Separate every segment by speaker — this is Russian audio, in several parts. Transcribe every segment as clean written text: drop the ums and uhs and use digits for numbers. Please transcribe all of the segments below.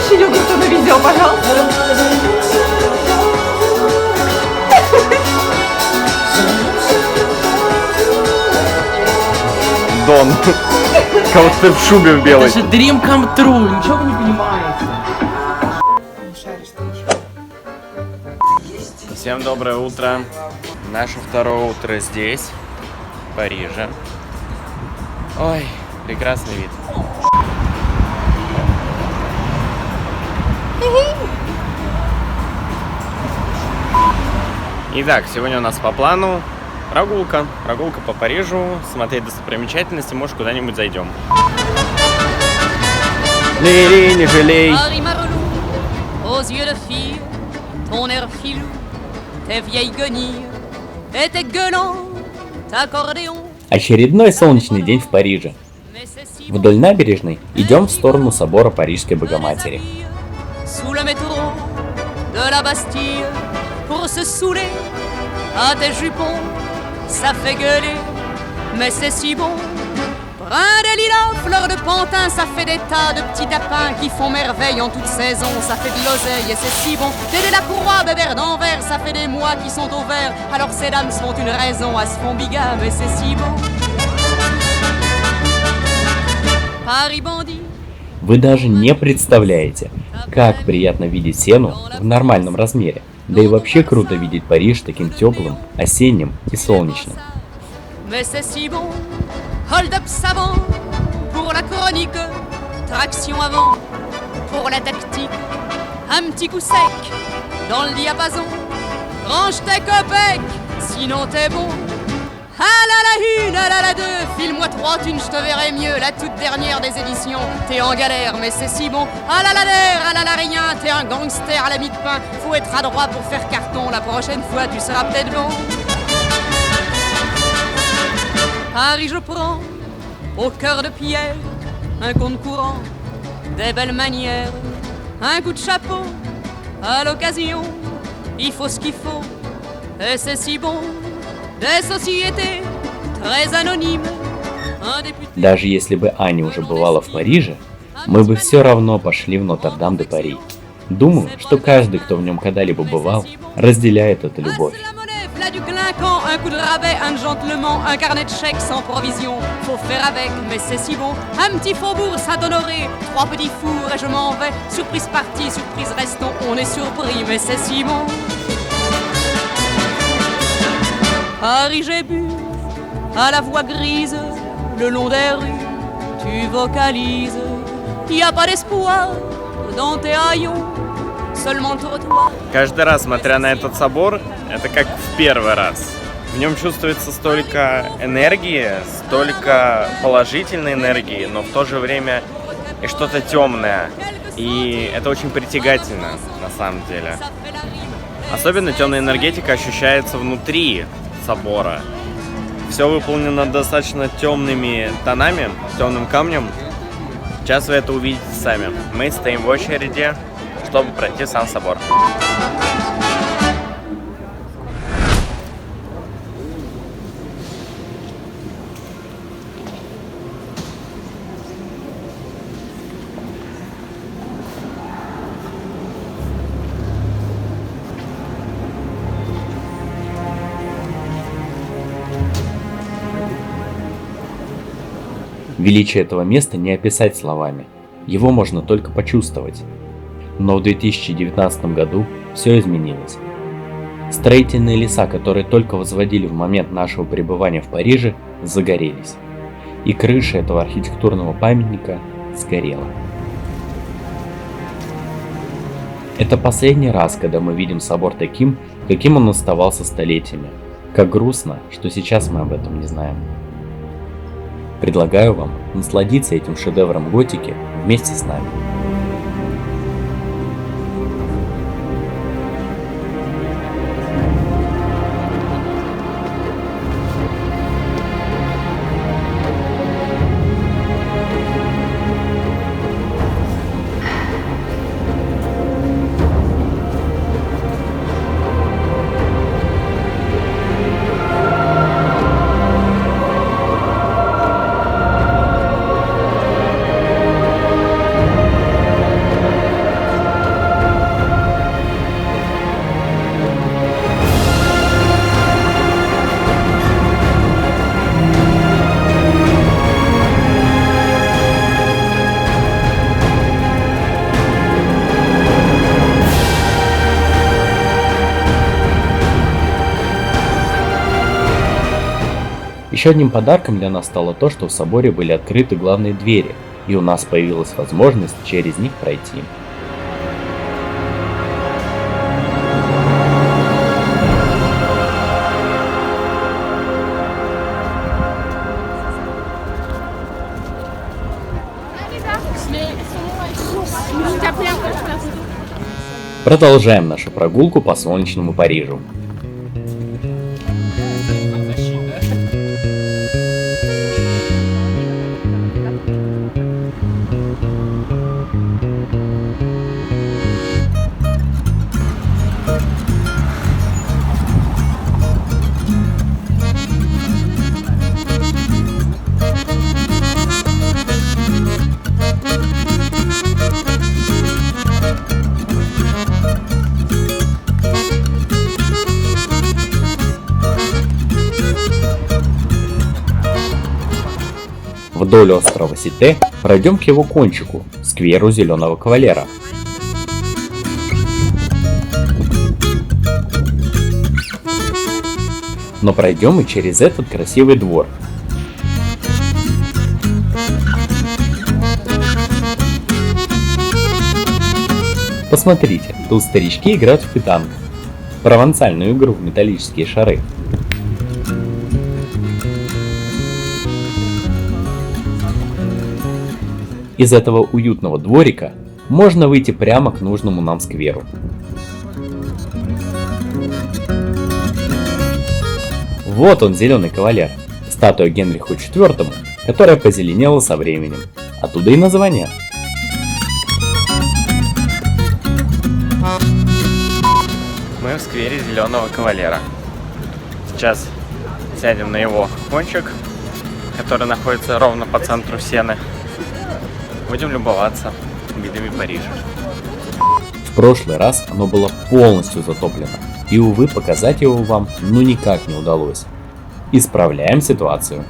Speaker 1: еще йогурта на видео, пожалуйста.
Speaker 2: Дон. Кого-то в шубе в белой.
Speaker 3: Это же dream come true, ничего вы не понимаете.
Speaker 2: Всем доброе утро. Наше второе утро здесь, в Париже. Ой, прекрасный вид. Итак, сегодня у нас по плану прогулка. Прогулка по Парижу, смотреть достопримечательности, может куда-нибудь зайдем. Лили, не жалей.
Speaker 4: Очередной солнечный день в Париже. Вдоль набережной идем в сторону собора Парижской Богоматери.
Speaker 5: Brin de lilas, fleurs de pantin, ça fait des tas de petits tapins qui font merveille en toute saison, ça fait de l'oseille et c'est si bon. Des la courroie, bébert d'Anvers, ça fait des mois qui sont au vert, alors ces dames sont une raison à se font bigame et c'est si bon. Paris bandit.
Speaker 4: Вы даже не представляете, как приятно видеть Сену в нормальном размере. Да и вообще круто видеть Париж таким теплым, осенним и солнечным.
Speaker 5: Hold up savant pour la chronique, traction avant pour la tactique, un petit coup sec dans le diapason, range tes copecs, sinon t'es bon. Ah là la une, ah là la deux, file-moi 3 thunes, je te verrai mieux, la toute dernière des éditions, t'es en galère mais c'est si bon. Ah là la der, ah là la rien, t'es un gangster à la mi-de-pain, faut être adroit pour faire carton, la prochaine fois tu seras peut-être bon. Paris je prends, au cœur de pierre, un compte courant, des belles manières, un coup de chapeau, à l'occasion, il faut ce qu'il faut, et c'est si bon, des sociétés très anonymes, un député...
Speaker 4: Даже если бы Аня уже бывала в Париже, мы бы все равно пошли в Нотр-Дам-де-Пари. Думаю, что каждый, кто в нем когда-либо бывал, разделяет эту любовь.
Speaker 5: Du clinquant, un coup de rabais, un gentleman, un carnet de chèques sans provision. Faut faire avec, mais c'est si bon. Un petit faubourg Saint-Honoré, 3 petits fours et je m'en vais. Surprise partie, surprise restons, on est surpris, mais c'est si bon. Paris j'ai bu, à la voix grise, le long des rues, tu vocalises. Y a pas d'espoir dans tes haillons.
Speaker 2: Каждый раз, смотря на этот собор, это как в первый раз. В нем чувствуется столько энергии, столько положительной энергии, но в то же время и что-то темное. И это очень притягательно, на самом деле. Особенно темная энергетика ощущается внутри собора. Все выполнено достаточно темными тонами, темным камнем. Сейчас вы это увидите сами. Мы стоим в очереди, чтобы пройти сам собор.
Speaker 4: Величие этого места не описать словами. Его можно только почувствовать. Но в 2019 году все изменилось. Строительные леса, которые только возводили в момент нашего пребывания в Париже, загорелись. И крыша этого архитектурного памятника сгорела. Это последний раз, когда мы видим собор таким, каким он оставался столетиями. Как грустно, что сейчас мы об этом не знаем. Предлагаю вам насладиться этим шедевром готики вместе с нами. Еще одним подарком для нас стало то, что в соборе были открыты главные двери, и у нас появилась возможность через них пройти. Продолжаем нашу прогулку по солнечному Парижу. Вдоль острова Сите пройдем к его кончику, скверу Зеленого Кавалера. Но пройдем и через этот красивый двор. Посмотрите, тут старички играют в питанг, провансальную игру в металлические шары. Из этого уютного дворика можно выйти прямо к нужному нам скверу. Вот он, Зеленый Кавалер, статуя Генриху IV, которая позеленела со временем. Оттуда и название.
Speaker 2: Мы в сквере Зеленого Кавалера. Сейчас сядем на его кончик, который находится ровно по центру Сены. Будем любоваться видами Парижа.
Speaker 4: В прошлый раз оно было полностью затоплено, и, увы, показать его вам никак не удалось. Исправляем ситуацию.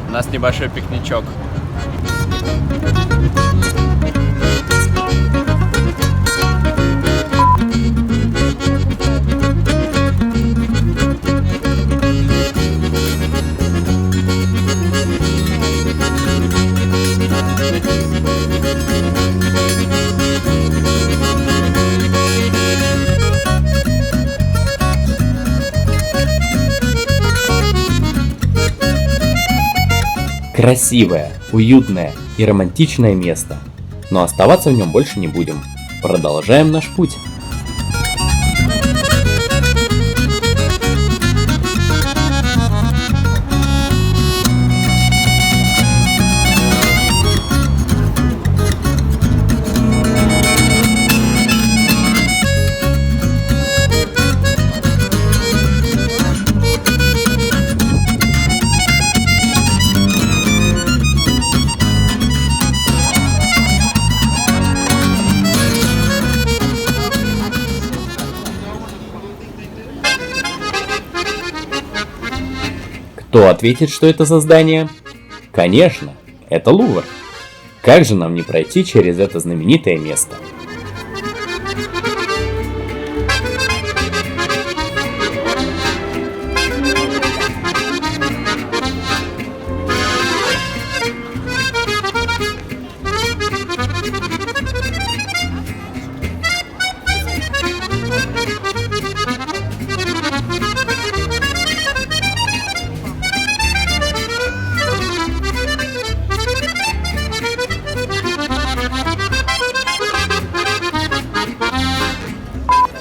Speaker 2: У нас небольшой пикничок.
Speaker 4: Красивое, уютное и романтичное место. Но оставаться в нем больше не будем. Продолжаем наш путь. Кто ответит, что это за здание? Конечно, это Лувр. Как же нам не пройти через это знаменитое место?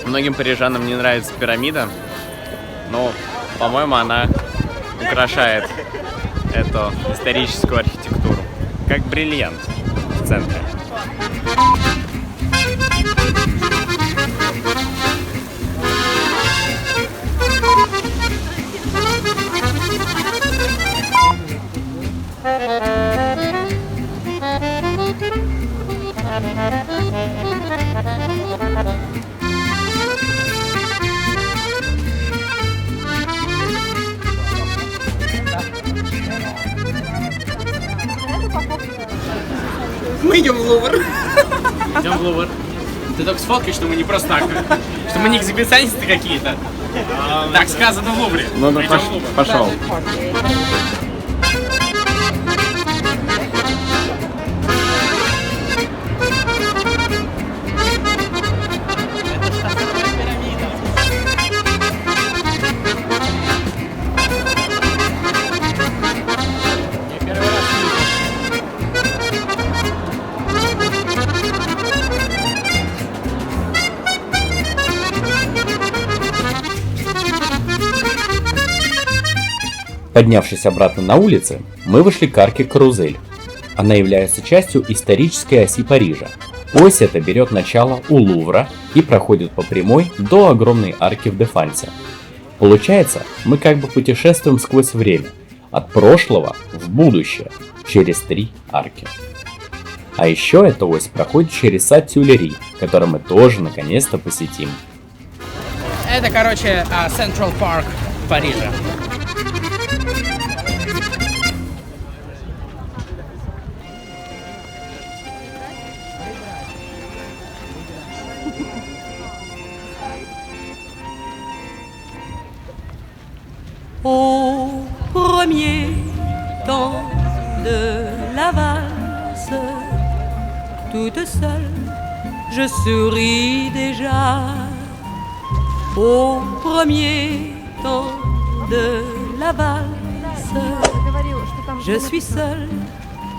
Speaker 2: Многим парижанам не нравится пирамида, но, по-моему, она украшает эту историческую архитектуру, как бриллиант в центре.
Speaker 3: Мы идем в Лувр. Идем в Лувр. Ты только сфоткай, что мы не просто так. Что мы не экзибиционисты какие-то. Так сказано в Лувре.
Speaker 2: Ну,
Speaker 3: Мы идем в Лувр.
Speaker 2: пошел.
Speaker 4: Поднявшись обратно на улицы, мы вышли к арке Карузель. Она является частью исторической оси Парижа. Ось эта берет начало у Лувра и проходит по прямой до огромной арки в Дефансе. Получается, мы как бы путешествуем сквозь время, от прошлого в будущее, через 3 арки. А еще эта ось проходит через сад Тюильри, который мы тоже наконец-то посетим.
Speaker 3: Это, короче, Central Park Парижа.
Speaker 5: Au premier temps de la valse, toute seule, je souris déjà. Au premier temps de la valse, je suis seule,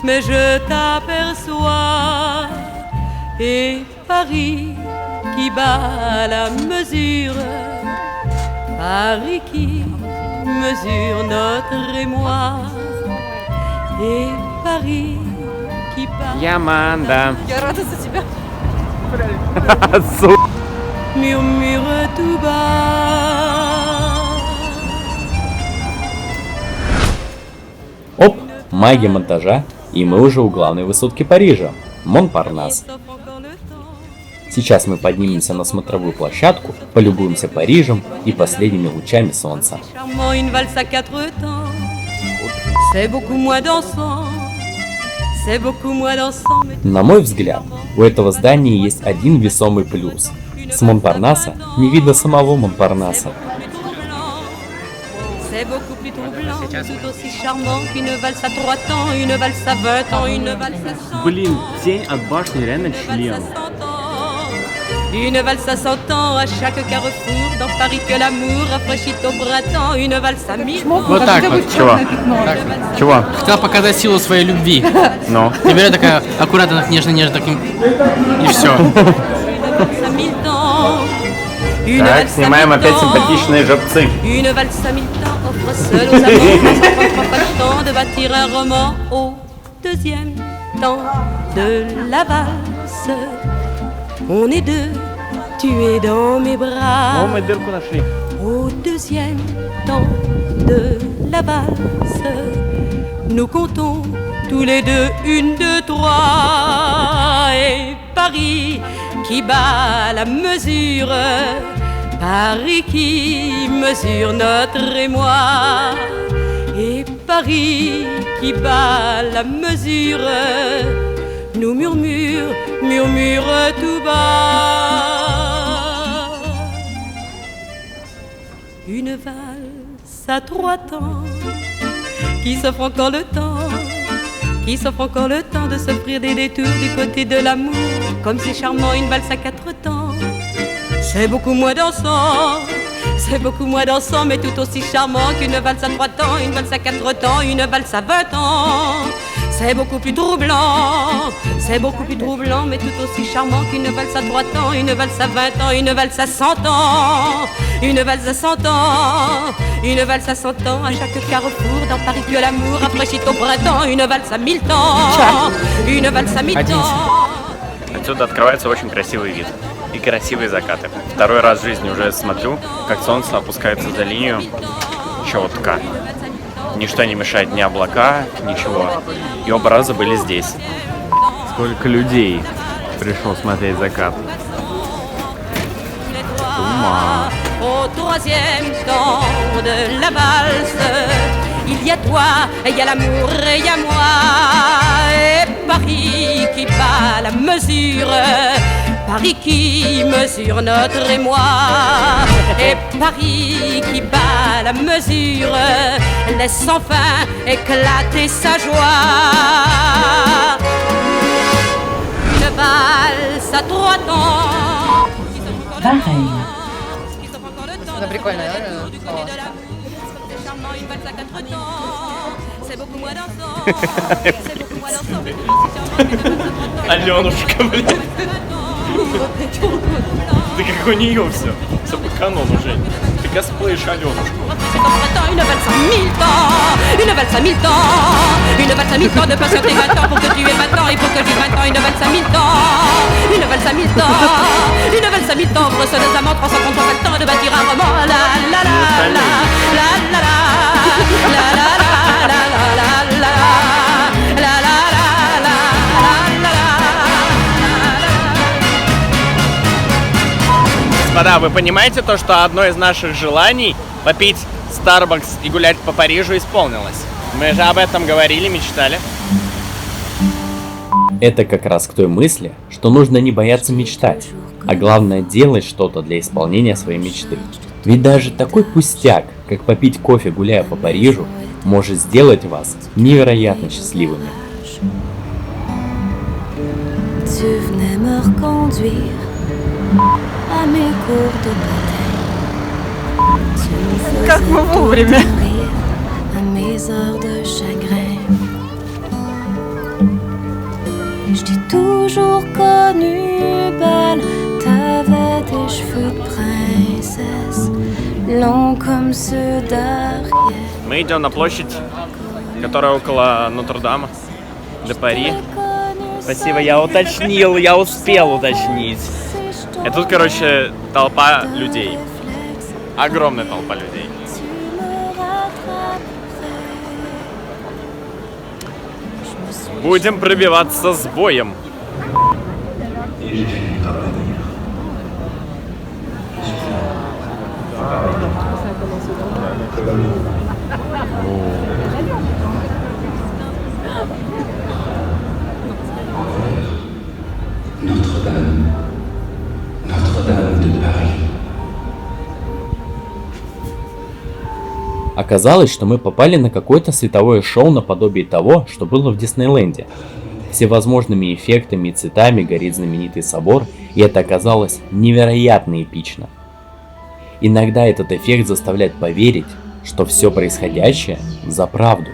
Speaker 5: mais je t'aperçois. Et Paris qui bat la mesure, Paris qui mesure notre émoi, et Paris qui bat
Speaker 2: Яманда.
Speaker 1: Я рада за тебя.
Speaker 5: murmure tout bas.
Speaker 4: Оп, магия монтажа, и мы уже у главной высотки Парижа, Монпарнас. Сейчас мы поднимемся на смотровую площадку, полюбуемся Парижем и последними лучами солнца.
Speaker 5: Charmant, une valse à 4 temps. C'est beaucoup moins dansant. C'est beaucoup moins dansant. Mais
Speaker 4: На мой взгляд, у этого здания есть один весомый плюс. С Монпарнаса не видно самого Монпарнаса.
Speaker 5: c'est beaucoup plus troublant, tout aussi charmant qu'une valse à 3 temps, une valse à 20 ans, une valse à 100 ans.
Speaker 2: Блин, тень от башни реально
Speaker 5: Une valse à
Speaker 2: член.
Speaker 5: 100 ans. Une valse à 100 ans à chaque carrefour, dans Paris que l'amour rafraîchit au printemps, une valse à 1000 ans.
Speaker 3: Вот так вот.
Speaker 2: Чего? Чего?
Speaker 3: Хотела показать силу своей любви.
Speaker 2: Ну?
Speaker 3: И берет такая аккуратно, так нежно-нежно таким. И все.
Speaker 5: Une valse à 1000 temps. Une
Speaker 2: Так,
Speaker 5: valse à
Speaker 2: снимаем
Speaker 5: 1000
Speaker 2: опять
Speaker 5: temps.
Speaker 2: симпатичные жопцы.
Speaker 5: Une valse à 1000 temps offre seule aux amants, sans prendre pas le temps de bâtir un roman au deuxième temps de la valse. On est deux, tu es dans mes
Speaker 2: О,
Speaker 5: bras.
Speaker 2: мы дырку нашли.
Speaker 5: Au deuxième temps de la valse, nous comptons tous les deux 1, 2, 3. Et Paris qui bat la mesure, Paris qui mesure notre émoi. Et Paris qui bat la mesure, nous murmure tout bas. Une valse à 3 temps, qui s'offre encore le temps, qui s'offre encore le temps de s'offrir des détours du côté de l'amour. Comme c'est charmant une valse à 4 temps, c'est beaucoup moins dansant, c'est beaucoup moins dansant, mais tout aussi charmant qu'une valse à 3 temps, une valse à 4 temps, une valse à 20 ans. C'est beaucoup plus troublant, c'est beaucoup plus troublant, mais tout aussi charmant qu'une valse à 3 temps, une valse à 20 ans, une valse à 100 ans, une valse à 100 ans, une valse à 100 ans, à chaque carrefour, dans Paris que l'amour rafraîchit au printemps, une valse à 1000 temps, une valse à 1000 temps.
Speaker 2: Отсюда открывается очень красивый вид и красивые закаты. Второй раз в жизни уже смотрю, как солнце опускается за линию четко. Ничто не мешает, ни облака, ничего. И оба раза были здесь. Сколько людей пришло смотреть закат.
Speaker 5: Au troisième temps de la valse, il y a toi, il y a l'amour et il y a moi. Et Paris qui bat la mesure, Paris qui mesure notre émoi, et Paris qui bat la mesure laisse enfin éclater sa joie. Une valse à 3 temps.
Speaker 1: Pareil.
Speaker 5: Это
Speaker 1: прикольно, да?
Speaker 5: Une valse à 4 temps. C'est beaucoup moins dansant. C'est beaucoup moins dansant.
Speaker 2: Аленушка, блин. Да как у нее все. Все по канону, Жень. Ты косплеишь Аленушку.
Speaker 5: Une valse à 1000 temps, une valse à 1000 temps, une valse à 1000 temps de patienter 20 ans pour que tu aies 20 ans et pour que j'ai 20 ans, une valse à 1000 temps, une valse à 1000 temps, une valse à 1000 temps, brosse nos amants, 333 le temps de bâtir un roman, la la la la la la la la la la la la la la.
Speaker 2: Господа, вы понимаете то, что одно из наших желаний попить Starbucks и гулять по Парижу исполнилось? Мы же об этом говорили, мечтали.
Speaker 4: Это как раз к той мысли, что нужно не бояться мечтать, а главное делать что-то для исполнения своей мечты. Ведь даже такой пустяк, как попить кофе, гуляя по Парижу, может сделать вас невероятно счастливыми.
Speaker 6: Tu venais me reconduire à mes cours de bataille. Tu me
Speaker 1: Как
Speaker 6: faisais
Speaker 1: мы вовремя.
Speaker 6: rire à mes heures de chagrin. Je t'ai toujours connue belle, t'avais des cheveux de princesse, longs comme ceux d'Ariel.
Speaker 2: Мы идем на площадь, которая около Нотр-Дама, де Пари. Спасибо, я уточнил, я успел уточнить. И тут, короче, толпа людей. Огромная толпа людей. Будем пробиваться с боем.
Speaker 7: Notre-Dame de Paris.
Speaker 4: Оказалось, что мы попали на какое-то световое шоу наподобие того, что было в Диснейленде. Всевозможными эффектами и цветами горит знаменитый собор, и это оказалось невероятно эпично. Иногда этот эффект заставляет поверить, что все происходящее за правду.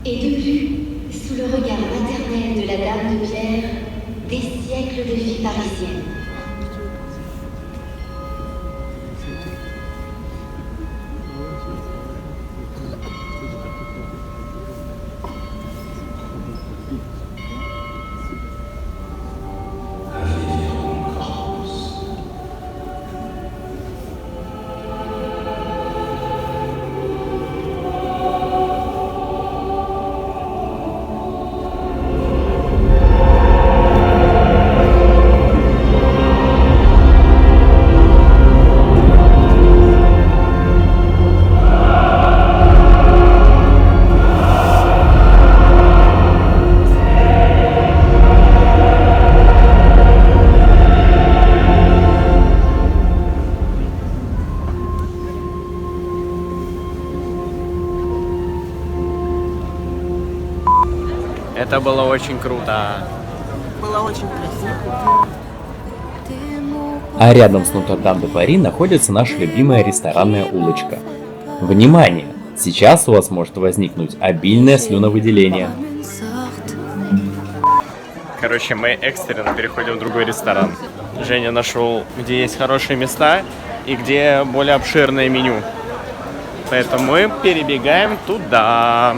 Speaker 8: Et de vue, sous le regard maternel de la Dame de Pierre, des siècles de vie parisienne.
Speaker 2: Это было очень круто.
Speaker 1: Было очень красиво.
Speaker 4: А рядом с Нотр-Дам-де-Пари находится наша любимая ресторанная улочка. Внимание! Сейчас у вас может возникнуть обильное слюновыделение.
Speaker 2: Короче, мы экстренно переходим в другой ресторан. Женя нашел, где есть хорошие места и где более обширное меню. Поэтому мы перебегаем туда.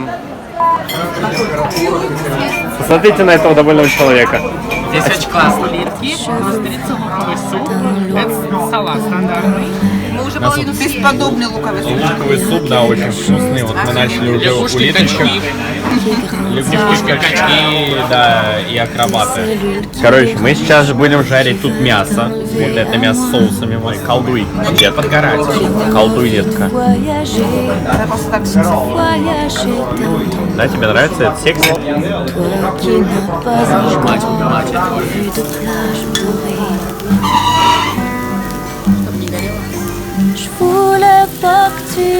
Speaker 2: Посмотрите на этого довольного человека.
Speaker 3: Здесь очень классно. Литки, устрица, луковый суп. Это салат стандартный.
Speaker 1: Мы уже половину бесподобный луковый суп.
Speaker 2: Луковый суп, да, очень вкусный. Вот мы начали уже
Speaker 3: Лягушки, качки.
Speaker 2: Лягушки, качки, да, и акробаты. Короче, мы сейчас же будем жарить тут мясо. Вот это мясо с соусами мой. Колдуй. Где подгорать? Колдуй, детка.
Speaker 1: Это просто так
Speaker 2: Да, тебе нравится этот секси?
Speaker 6: Je voulais pas que tu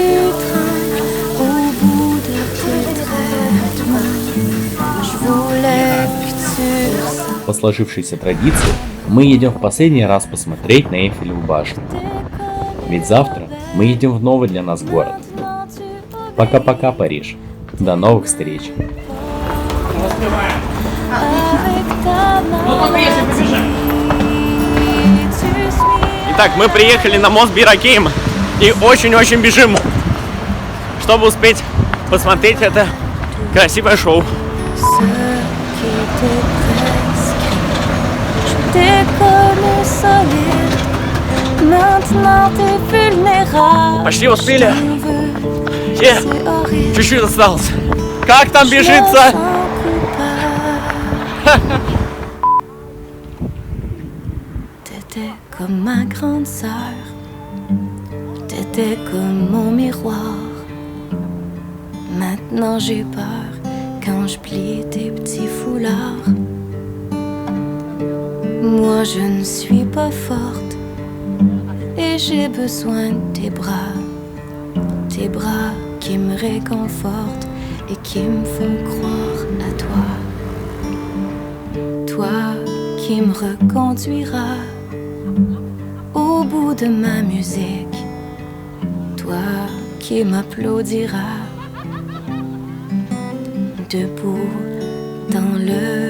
Speaker 6: trinques au bout de tes traitements. Je voulais que tu...
Speaker 4: По сложившейся традиции, мы едем в последний раз посмотреть на Эйфелеву башню. Ведь завтра мы едем в новый для нас город. Пока-пока, Париж. До новых встреч.
Speaker 2: Итак, мы приехали на мост Бир-Аким и очень-очень бежим, чтобы успеть посмотреть это красивое шоу. Почти успели. Чуть-чуть осталось. Как там бежится?
Speaker 6: T'étais comme ma grande sœur, t'étais comme mon miroir. Maintenant j'ai peur quand je plie tes petits foulards. Moi je ne suis pas forte et j'ai besoin de tes bras qui me réconfortent et qui me font croire à toi. Toi qui me reconduira au bout de ma musique, toi qui m'applaudira debout dans le